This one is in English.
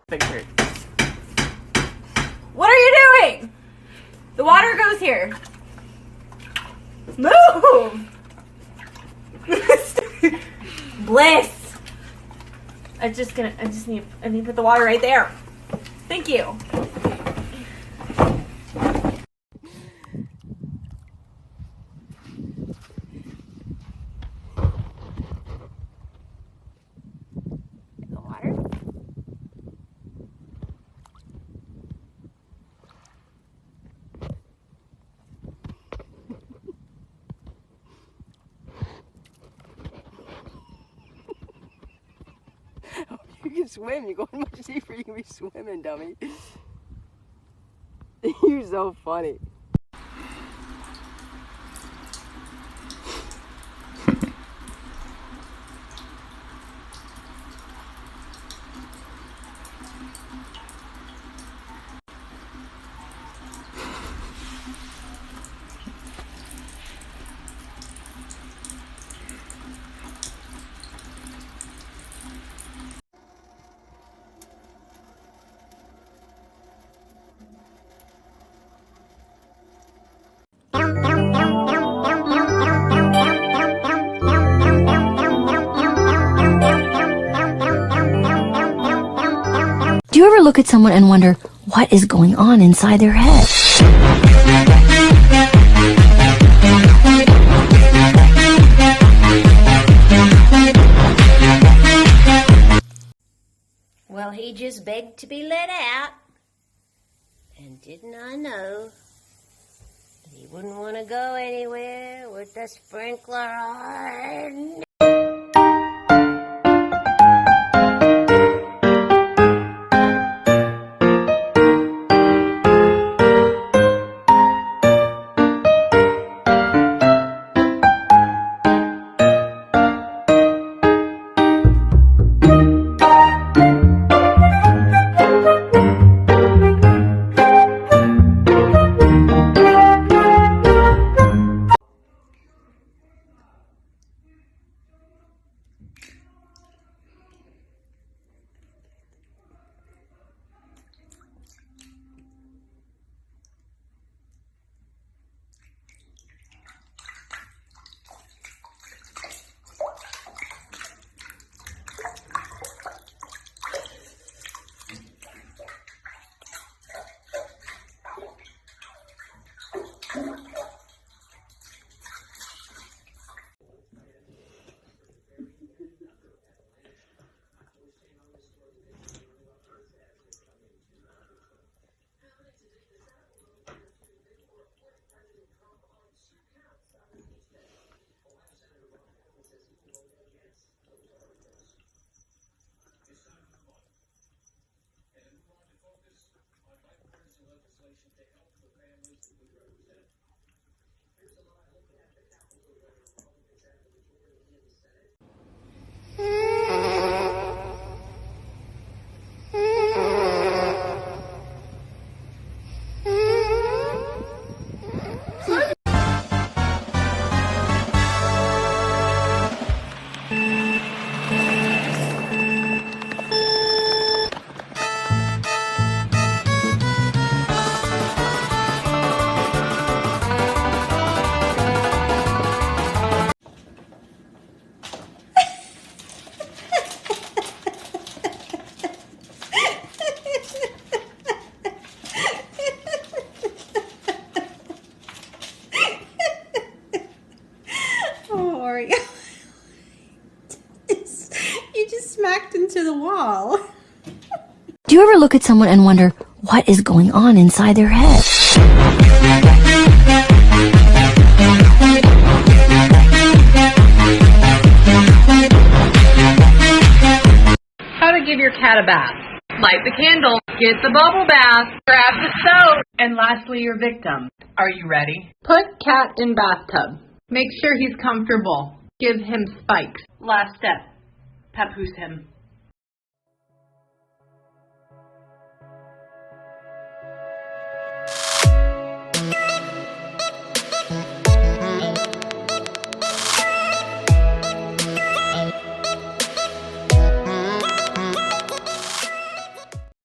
Picture. What are you doing? The water goes here. Move! Bliss! I need to put the water right there. Thank you. The water. You can swim. You're going much deeper. You can be swimming, dummy. You're so funny. Do you ever look at someone and wonder what is going on inside their head? Well, he just begged to be let out. And didn't I know he wouldn't want to go anywhere with the sprinkler on? You just smacked into the wall. Do you ever look at someone and wonder what is going on inside their head. How to give your cat a bath. Light the candle, get the bubble bath, grab the soap, and lastly your victim. Are you ready? Put cat in bathtub. Make sure he's comfortable. Give him spikes. Last step, papoose him.